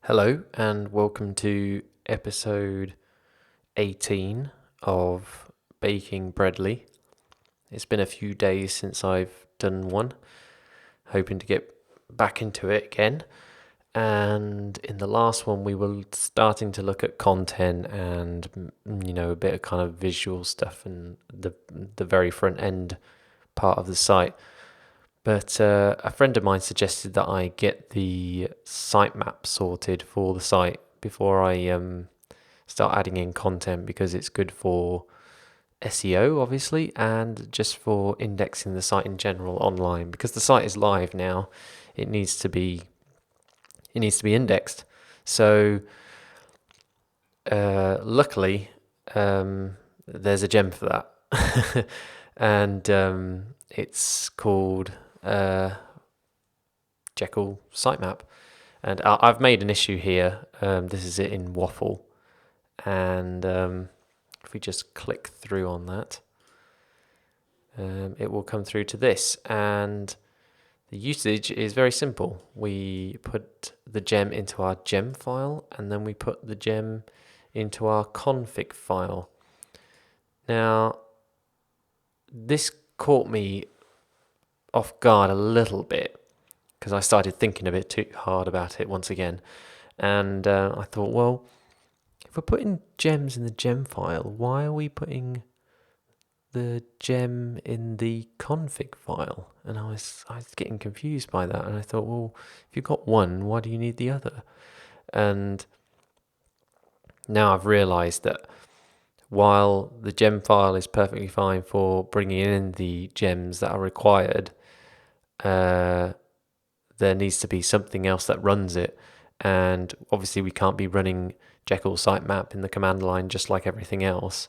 Hello, and welcome to episode 18 of Baking Bread.li. It's been a few days since I've done one, hoping to get back into it again. And in the last one, we were starting to look at content and, a bit of kind of visual stuff and the very front end part of the site. But a friend of mine suggested that I get the sitemap sorted for the site before I start adding in content because it's good for SEO, obviously, and just for indexing the site in general online. Because the site is live now, it needs to be indexed. So luckily, there's a gem for that, and it's called Jekyll sitemap. And I've made an issue here. This is it in Waffle. And if we just click through on that, it will come through to this. And the usage is very simple. We put the gem into our gem file, and then we put the gem into our config file. Now, this caught me off guard a little bit because I started thinking a bit too hard about it once again. And I thought, well, if we're putting gems in the gem file, why are we putting the gem in the config file? And I was getting confused by that. And I thought, well, if you've got one, why do you need the other? And now I've realized that while the gem file is perfectly fine for bringing in the gems that are required, there needs to be something else that runs it. And obviously we can't be running Jekyll sitemap in the command line just like everything else.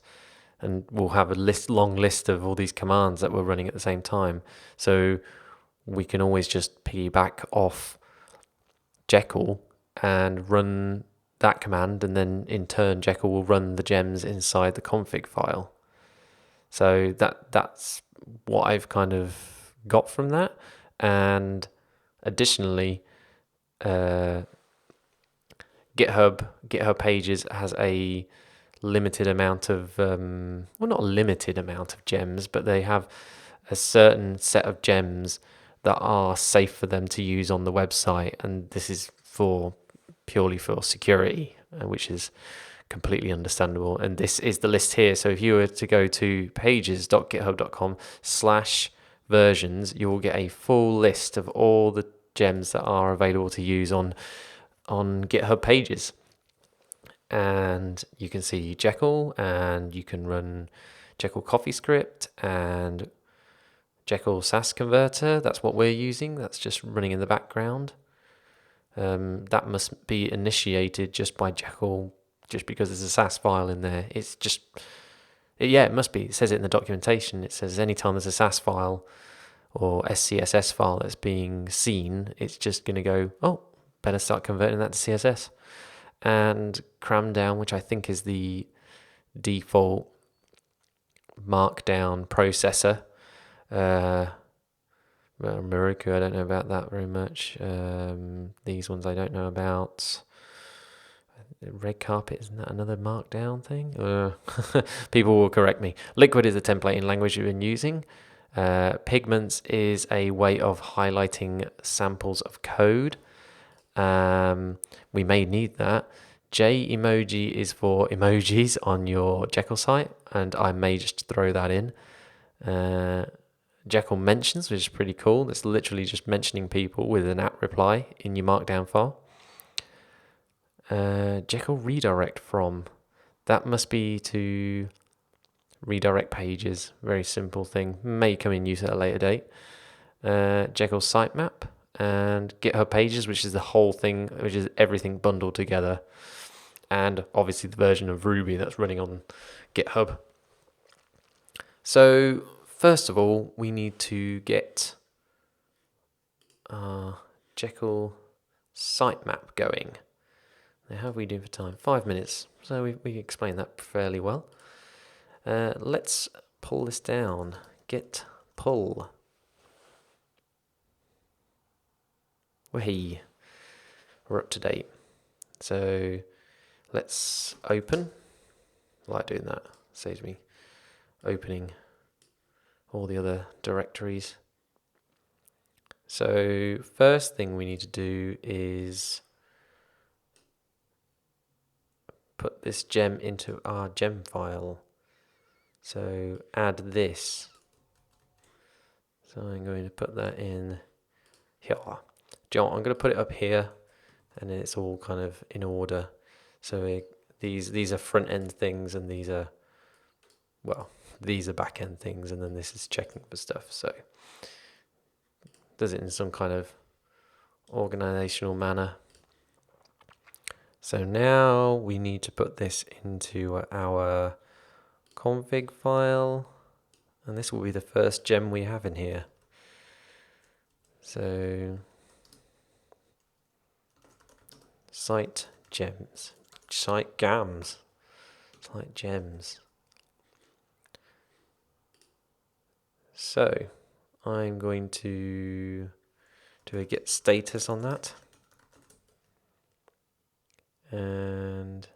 And we'll have a long list of all these commands that we're running at the same time. So we can always just piggyback off Jekyll and run that command, and then in turn Jekyll will run the gems inside the config file. So that's what I've kind of got from that. And additionally, GitHub Pages has a limited amount of, not a limited amount of gems, but they have a certain set of gems that are safe for them to use on the website, and this is purely for security, which is completely understandable. And this is the list here. So if you were to go to pages.github.com/versions, you will get a full list of all the gems that are available to use on GitHub Pages. And you can see Jekyll, and you can run Jekyll CoffeeScript and Jekyll SAS converter. That's what we're using. That's just running in the background. That must be initiated just by Jekyll, just because there's a SAS file in there. It's just, it must be. It says it in the documentation. It says anytime there's a SAS file or SCSS file that's being seen, it's just going to go, oh, better start converting that to CSS. And Cramdown, which I think is the default markdown processor. Miruku, I don't know about that very much. These ones I don't know about. Red Carpet, isn't that another markdown thing? People will correct me. Liquid is the templating language we've been using. Pigments is a way of highlighting samples of code. We may need that. J emoji is for emojis on your Jekyll site, and I may just throw that in. Jekyll mentions, which is pretty cool. That's literally just mentioning people with an at reply in your markdown file. Jekyll redirect from, that must be to redirect pages. Very simple thing. May come in use at a later date. Jekyll sitemap and GitHub Pages, which is the whole thing, which is everything bundled together. And obviously the version of Ruby that's running on GitHub. So first of all, we need to get our Jekyll sitemap going. Now, how are we doing for time? 5 minutes. So we explained that fairly well. Let's pull this down. Git pull. We're up to date. So let's open. I like doing that. Saves me opening all the other directories. So first thing we need to do is put this gem into our gem file. So add this. So I'm going to put that in here. Do you know what? I'm going to put it up here, and then it's all kind of in order. So these are front end things, and these are back end things, and then this is checking for stuff. So does it in some kind of organizational manner. So now we need to put this into our config file, and this will be the first gem we have in here. So site gems, site gams, site gems. So I'm going to do a get status on that, and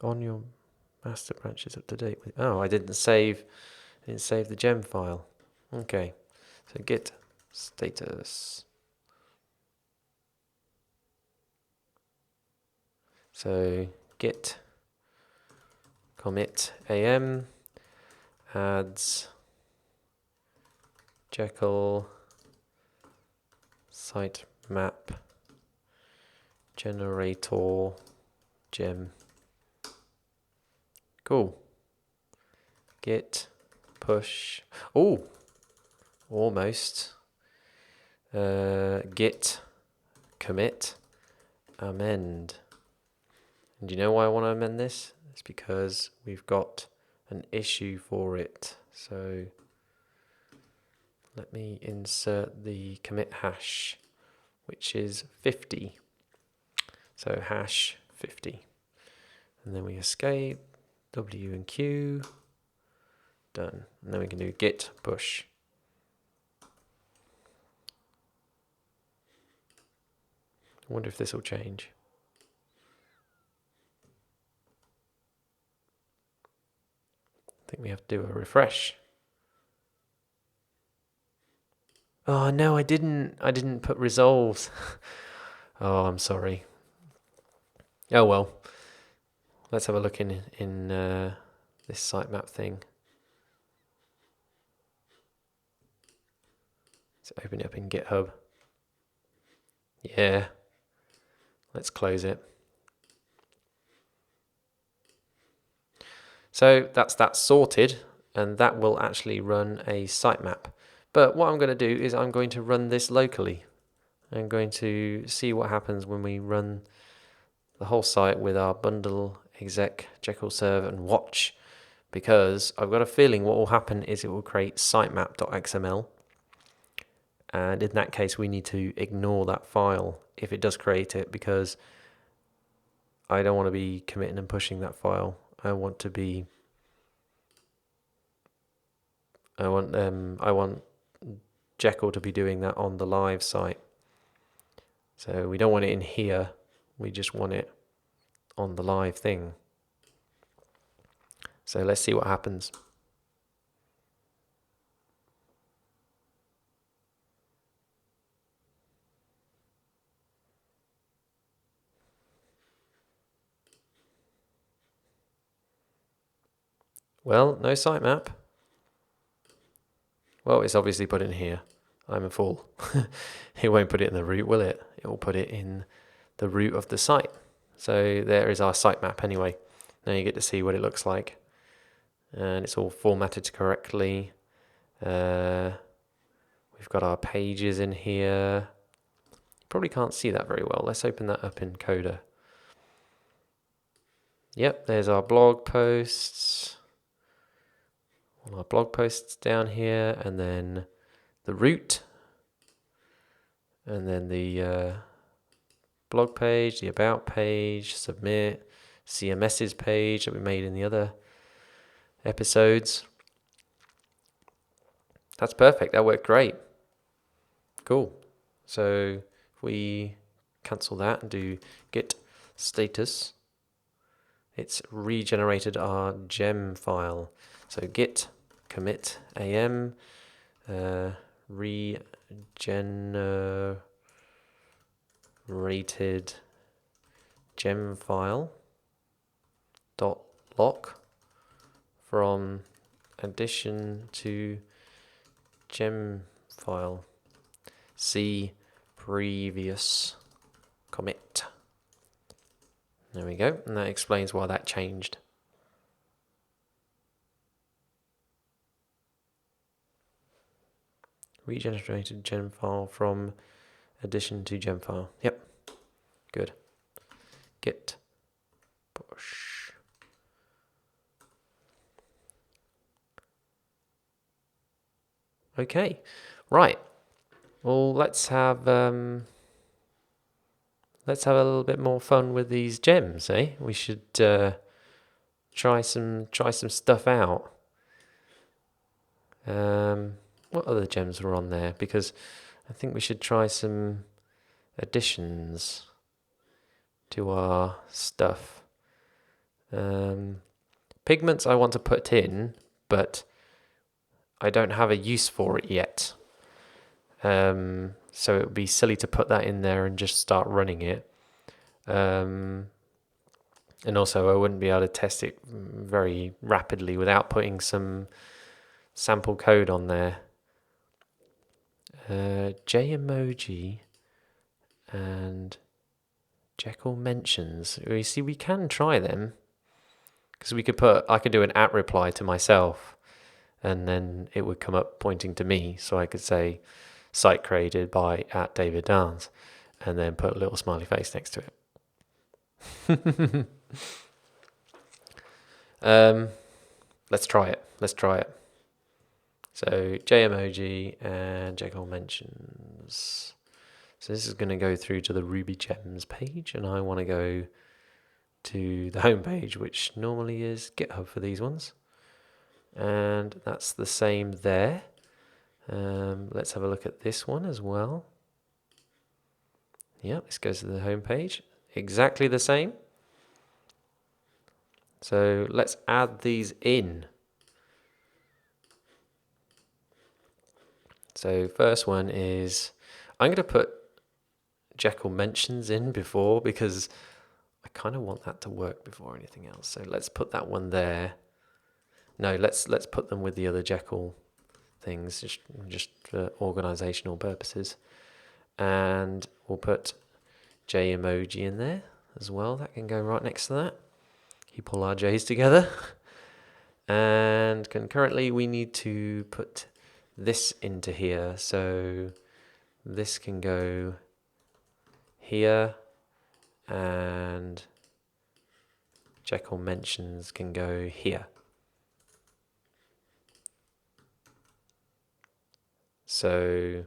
on your master branch is up to date with. Oh, I didn't save the gem file. Okay, so git status. So git commit am adds Jekyll sitemap generator gem. Cool. Git push. Oh, almost. Git commit amend. And do you know why I want to amend this? It's because we've got an issue for it. So let me insert the commit hash, which is 50. So hash 50. And then we escape, W and Q, done. And then we can do git push. I wonder if this will change. I think we have to do a refresh. Oh no, I didn't put resolves. Oh, I'm sorry. Oh well. Let's have a look in this sitemap thing. Let's open it up in GitHub. Yeah. Let's close it. So that's that sorted, and that will actually run a sitemap. But what I'm going to do is I'm going to run this locally. I'm going to see what happens when we run the whole site with our bundle exec Jekyll serve and watch, because I've got a feeling what will happen is it will create sitemap.xml, and in that case we need to ignore that file if it does create it, because I don't want to be committing and pushing that file. I want Jekyll to be doing that on the live site. So we don't want it in here, we just want it on the live thing. So let's see what happens. Well, no sitemap. Well, it's obviously put in here. I'm a fool. It won't put it in the root, will it? It will put it in the root of the site. So there is our sitemap anyway. Now you get to see what it looks like. And it's all formatted correctly. We've got our pages in here. Probably can't see that very well. Let's open that up in Coda. Yep, there's our blog posts. All our blog posts down here, and then the root, and then the blog page, the about page, submit, CMS's page that we made in the other episodes. That's perfect. That worked great. Cool. So if we cancel that and do git status, it's regenerated our gem file. So git commit am regenerated gem file dot lock from addition to gem file. See previous commit. There we go, and that explains why that changed. Regenerated gem file from addition to gem file. Yep, good. Git push. Okay, right. Well, let's have a little bit more fun with these gems, eh? We should try some stuff out. What other gems were on there? Because I think we should try some additions to our stuff. Pigments I want to put in, but I don't have a use for it yet. So it would be silly to put that in there and just start running it. And also I wouldn't be able to test it very rapidly without putting some sample code on there. J-emoji and Jekyll mentions. You see, we can try them because I could do an @ reply to myself, and then it would come up pointing to me, so I could say site created by @DavidDance, and then put a little smiley face next to it. Let's try it. So J-emoji and Jekyll mentions. So this is going to go through to the Ruby Gems page, and I want to go to the home page, which normally is GitHub for these ones. And that's the same there. Let's have a look at this one as well. Yeah, this goes to the home page. Exactly the same. So let's add these in. So first one is, I'm going to put Jekyll mentions in before because I kind of want that to work before anything else. So let's put that one there. No, let's put them with the other Jekyll things, just for organizational purposes. And we'll put J-emoji in there as well. That can go right next to that. Keep all our J's together. And concurrently, we need to put this into here. So this can go here, and Jekyll mentions can go here. So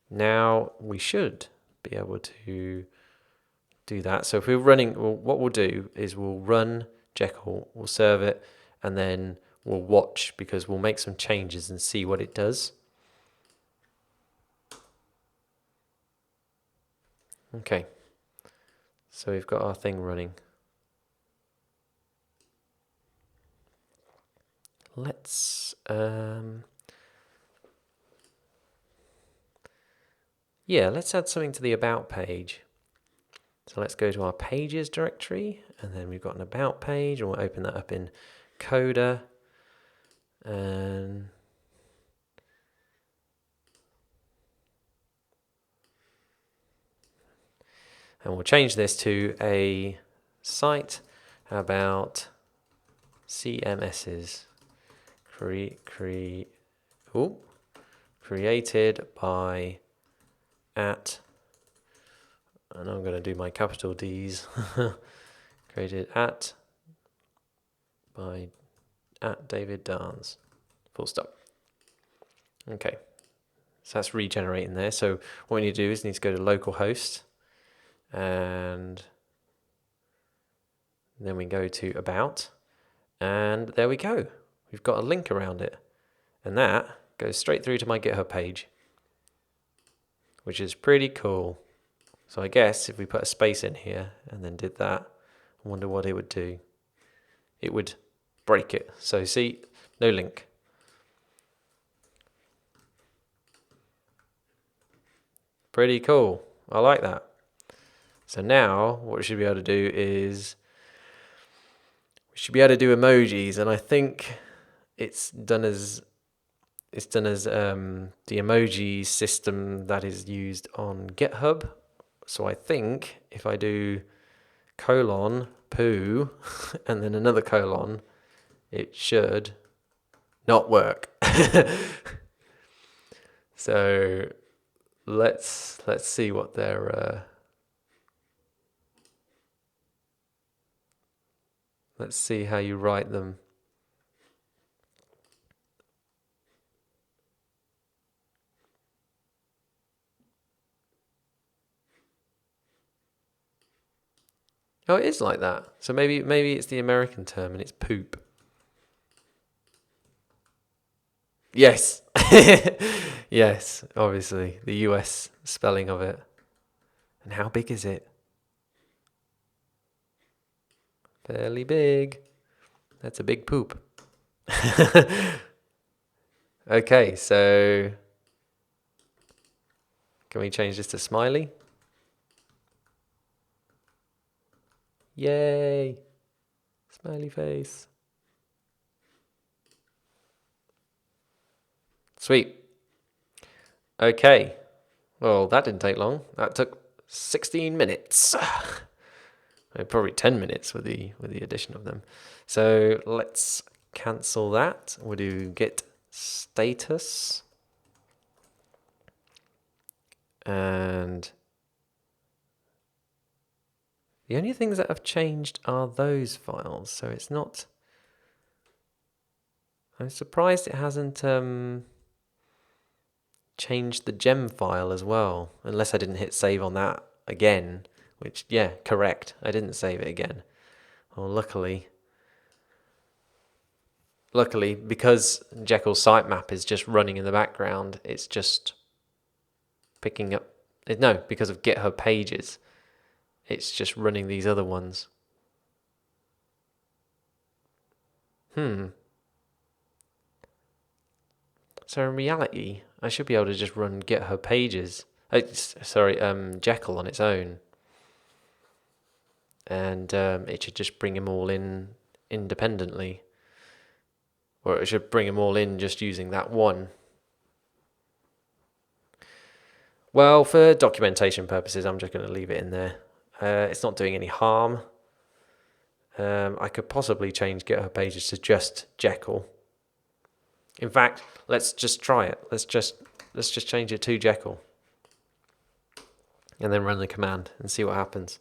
now we should be able to do that. So if we're running, well, what we'll do is we'll run Jekyll, we'll serve it, and then we'll watch, because we'll make some changes and see what it does. Okay, so we've got our thing running. Let's let's add something to the about page. So let's go to our pages directory, and then we've got an about page, and we'll open that up in Coda. And we'll change this to a site about CMSs created by and I'm going to do my capital D's, created by David Dance, full stop. Okay, so that's regenerating there. So what we need to do is need to go to localhost, and then we go to about, and there we go. We've got a link around it, and that goes straight through to my GitHub page. which is pretty cool. So I guess if we put a space in here and then did that, I wonder what it would do. It would break it. So see, no link. Pretty cool. I like that. So now what we should be able to do is we should be able to do emojis, and I think it's done as the emoji system that is used on GitHub. So I think if I do colon poo and then another colon, it should not work. So let's see what their let's see how you write them. Oh, it is like that. So maybe it's the American term and it's poop. Yes. Yes, obviously. The US spelling of it. And how big is it? Fairly big. That's a big poop. Okay, so can we change this to smiley? Yay! Smiley face. Sweet. Okay. Well, that didn't take long. That took 16 minutes. Probably 10 minutes with the addition of them. So let's cancel that. We'll do git status. And the only things that have changed are those files. So it's not... I'm surprised it hasn't changed the gem file as well. Unless I didn't hit save on that again. Which, yeah, correct. I didn't save it again. Well, luckily, because Jekyll's sitemap is just running in the background, it's just picking up... No, because of GitHub pages. It's just running these other ones. So in reality, I should be able to just run GitHub pages. Jekyll on its own. And it should just bring them all in independently. Or it should bring them all in just using that one. Well, for documentation purposes, I'm just going to leave it in there. It's not doing any harm. I could possibly change GitHub pages to just Jekyll. In fact, let's just try it. Let's just change it to Jekyll. And then run the command and see what happens.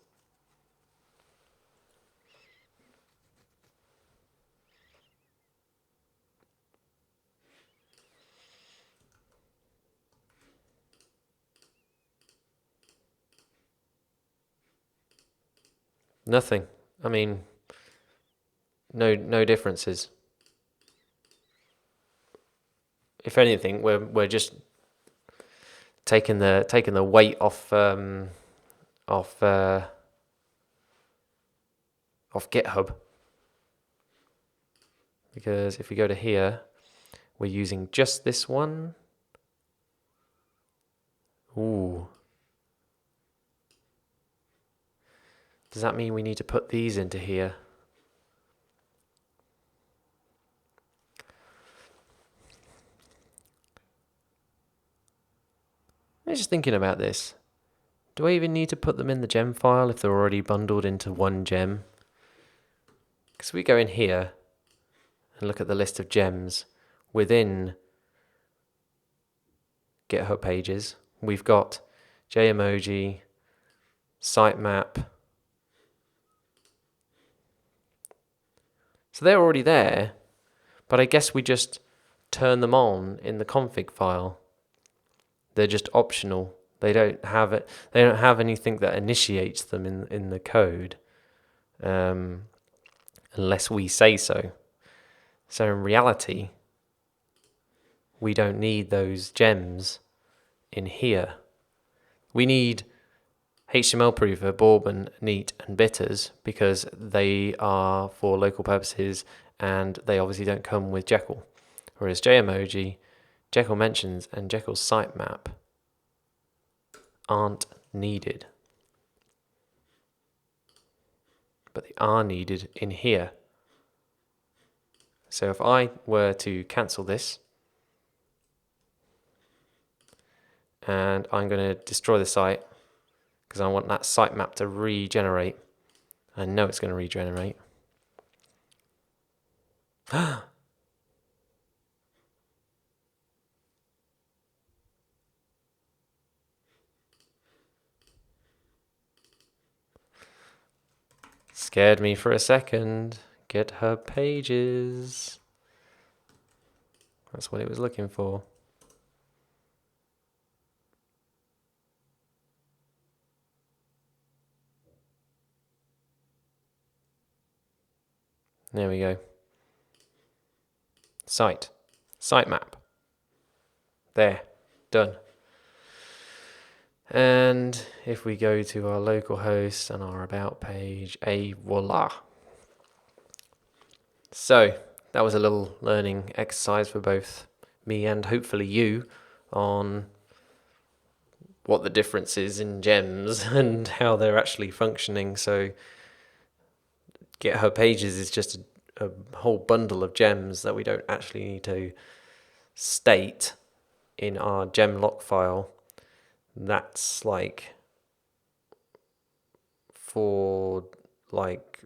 Nothing. I mean, no differences. If anything, we're just taking the weight off GitHub, because if we go to here, we're using just this one. Ooh. Does that mean we need to put these into here? I'm just thinking about this. Do I even need to put them in the gem file if they're already bundled into one gem? Because we go in here and look at the list of gems within GitHub pages, we've got JEmoji, sitemap. So they're already there, but I guess we just turn them on in the config file. They're just optional. They don't have it. They don't have anything that initiates them in the code, unless we say so. So in reality, we don't need those gems in here. We need HTML proofer, bourbon, neat, and bitters because they are for local purposes and they obviously don't come with Jekyll. Whereas JEmoji, Jekyll mentions, and Jekyll's sitemap aren't needed. But they are needed in here. So if I were to cancel this, and I'm going to destroy the site because I want that sitemap to regenerate. I know it's going to regenerate. Scared me for a second. Get her pages. That's what it was looking for. There we go. Sitemap. There, done. And if we go to our local host and our about page, voila. So that was a little learning exercise for both me and hopefully you on what the difference is in gems and how they're actually functioning. So GitHub Pages is just a whole bundle of gems that we don't actually need to state in our gem lock file. That's like for like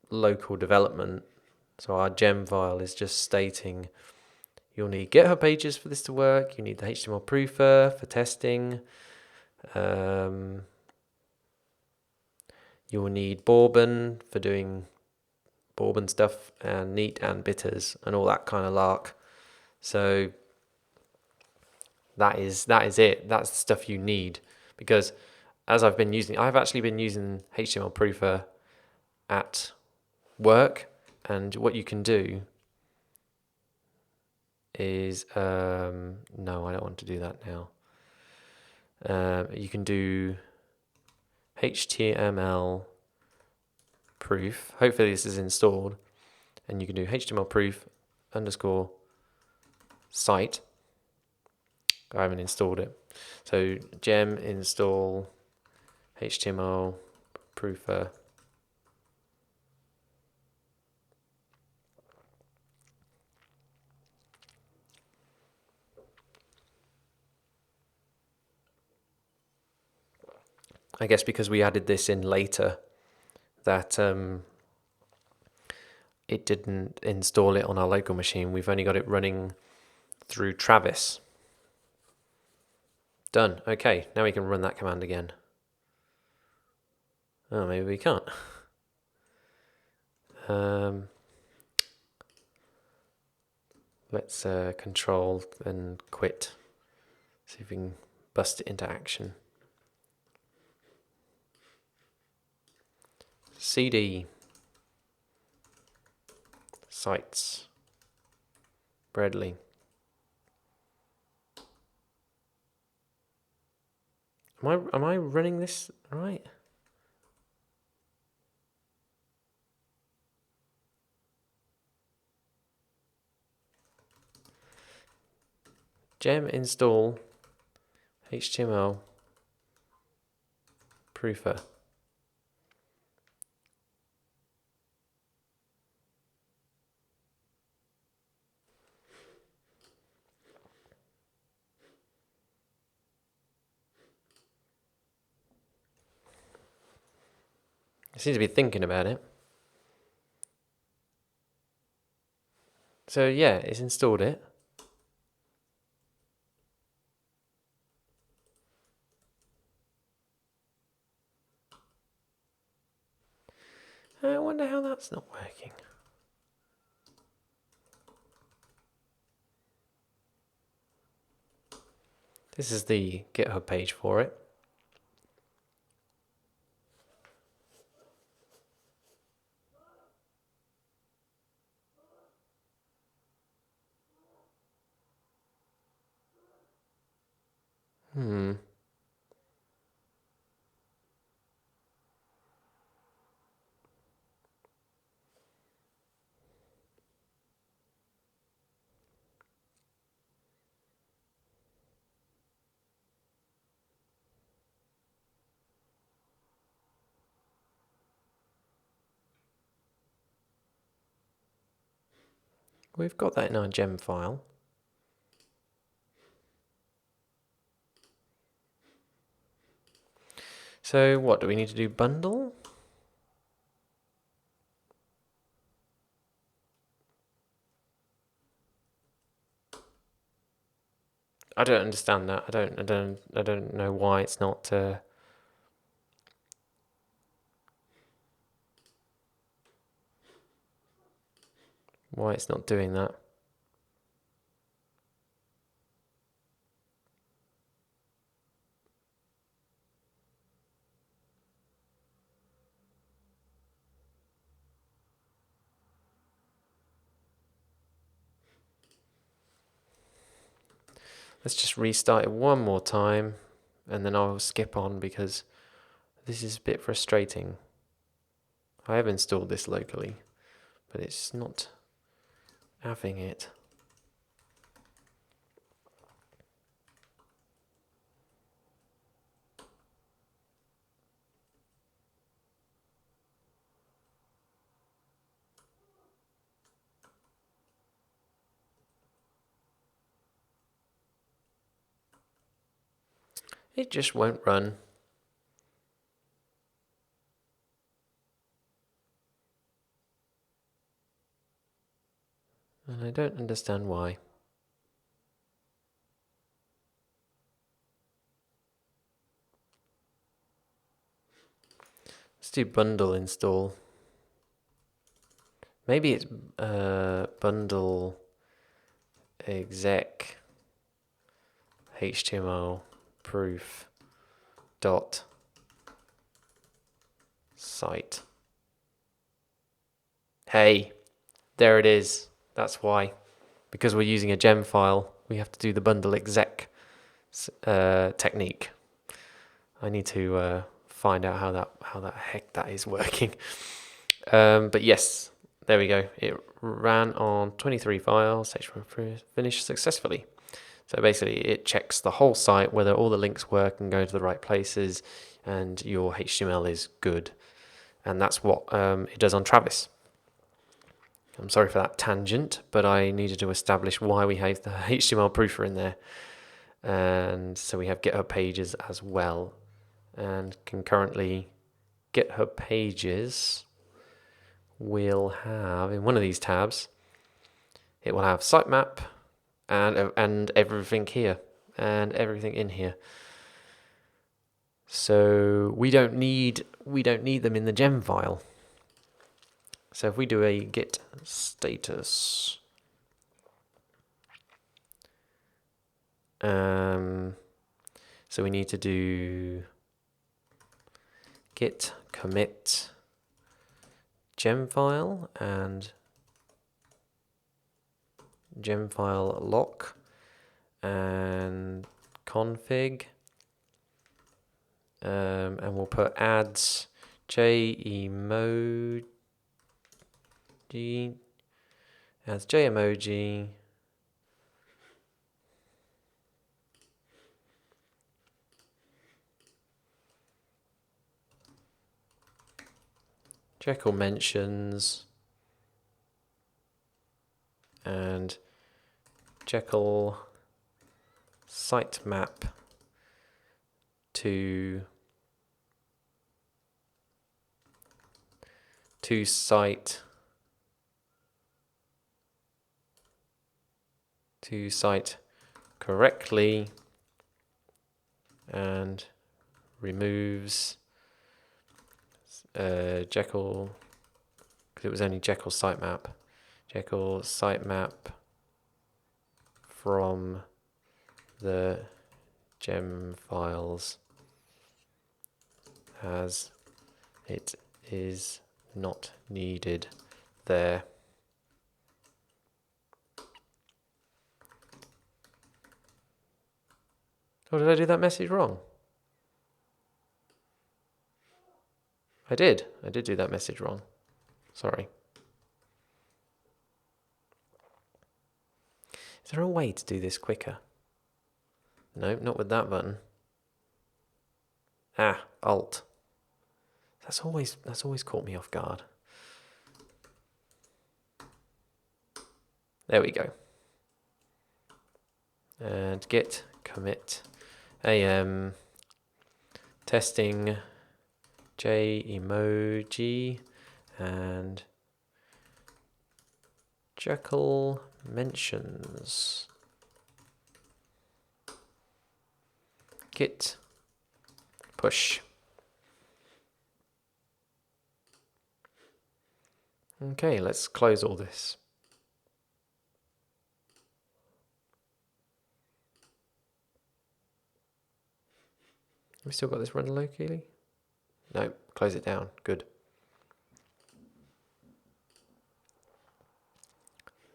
local development. So our gem file is just stating you'll need GitHub Pages for this to work. You need the HTML proofer for testing. You'll need bourbon for doing bourbon stuff, and neat and bitters and all that kind of lark. So that is it. That's the stuff you need, because as I've actually been using HTML proofer at work, and what you can do is no, I don't want to do that now. You can do HTML proof. Hopefully this is installed, and you can do HTML proof underscore site. I haven't installed it. So gem install HTML proofer. I guess because we added this in later, that it didn't install it on our local machine. We've only got it running through Travis. Done. Okay, now we can run that command again. Oh, maybe we can't. Let's control and quit. See if we can bust it into action. CD sites Bread.li. Am I running this right? Gem install HTML proofer. I seem to be thinking about it. So yeah, it's installed it. I wonder how that's not working. This is the GitHub page for it. We've got that in our gem file. So what, do we need to do bundle? I don't understand that. I don't know why it's not doing that. Let's just restart it one more time, and then I'll skip on because this is a bit frustrating. I have installed this locally, but it's not having it. It just won't run. And I don't understand why. Let's do bundle install. Maybe it's bundle exec HTML proof dot site. Hey, there it is. That's why. Because we're using a gem file, we have to do the bundle exec technique. I need to find out how that heck that is working. But yes, there we go. It ran on 23 files, finished successfully. So basically, it checks the whole site, whether all the links work and go to the right places, and your HTML is good. And that's what it does on Travis. I'm sorry for that tangent, but I needed to establish why we have the HTML proofer in there. And so we have GitHub pages as well. And concurrently, GitHub pages will have, in one of these tabs, it will have sitemap and everything here and everything in here. So we don't need them in the gem file. So if we do a git status, so we need to do git commit gem file and gem file lock and config, and we'll put adds JEmoji as JEmoji Jekyll mentions and Jekyll sitemap to site correctly and removes Jekyll, because it was only Jekyll sitemap from the gem files as it is not needed there. Oh, did I do that message wrong? I did do that message wrong. Sorry. Is there a way to do this quicker? No, not with that button. Alt. That's always caught me off guard. There we go. And git commit am testing J emoji and Jekyll mentions git push. Okay, let's close all this. Have we still got this running locally? No, close it down. Good.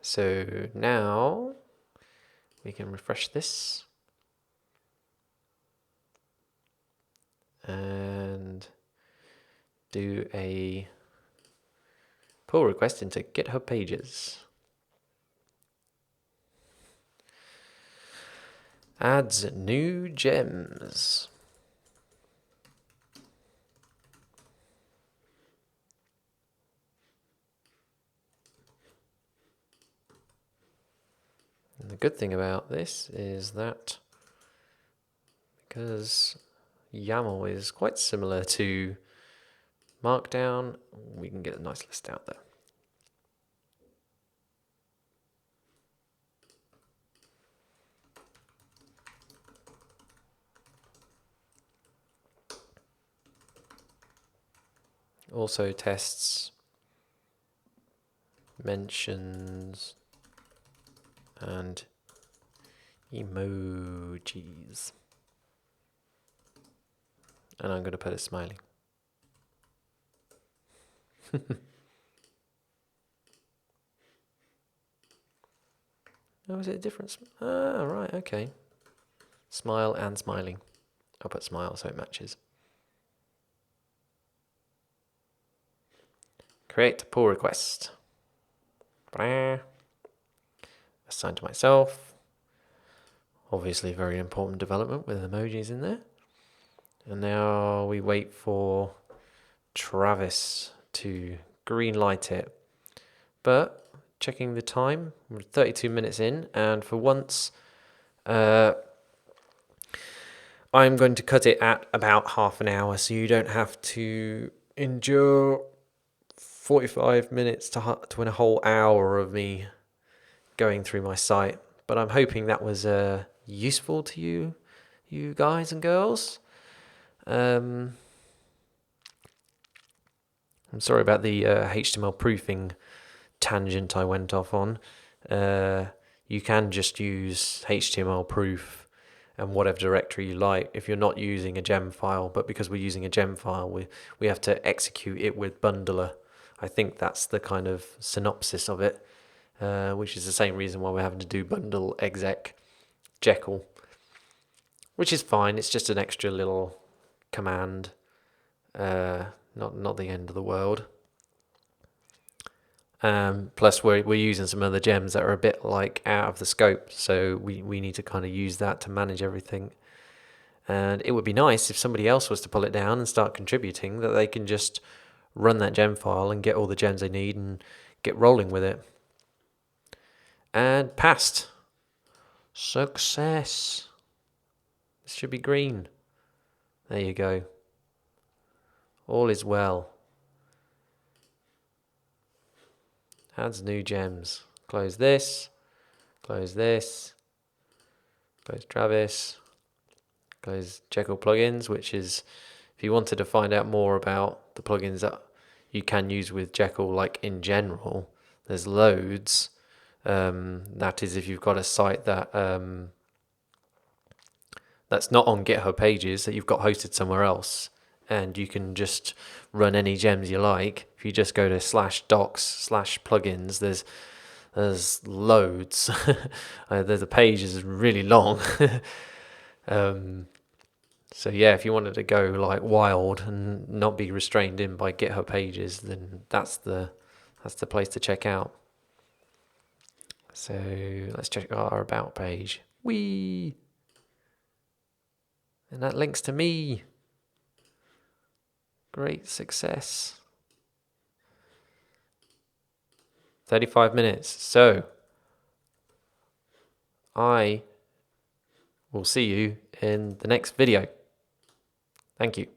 So now we can refresh this and do a pull request into GitHub Pages. Adds new gems. And the good thing about this is that because YAML is quite similar to Markdown, we can get a nice list out there. Also tests mentions and emojis. And I'm going to put a smiley. Oh, is it a different? Ah, right, okay. Smile and smiling. I'll put smile so it matches. Create pull request. Assign to myself. Obviously, very important development with emojis in there. And now we wait for Travis to green light it. But checking the time, we're 32 minutes in, and for once, I'm going to cut it at about half an hour, so you don't have to endure 45 minutes to a whole hour of me going through my site. But I'm hoping that was useful to you guys and girls. I'm sorry about the HTML proofing tangent I went off on. You can just use HTML proof and whatever directory you like if you're not using a gem file, but because we're using a gem file, we have to execute it with bundler. I think that's the kind of synopsis of it, which is the same reason why we're having to do bundle exec Jekyll, which is fine. It's just an extra little command, not the end of the world. Plus, we're using some other gems that are a bit like out of the scope, so we need to kind of use that to manage everything. And it would be nice if somebody else was to pull it down and start contributing, that they can just run that gem file and get all the gems they need and get rolling with it. And passed. Success. This should be green. There you go. All is well. Adds new gems. Close this. Close this. Close Travis. Close Jekyll plugins, which is, if you wanted to find out more about the plugins that you can use with Jekyll, like in general, there's loads. That is, if you've got a site that that's not on GitHub Pages, that you've got hosted somewhere else, and you can just run any gems you like. If you just go to /docs/plugins, there's loads. The page is really long. So yeah, if you wanted to go like wild and not be restrained in by GitHub Pages, then that's the place to check out. So let's check our about page. Whee! And that links to me. Great success. 35 minutes. So I will see you in the next video. Thank you.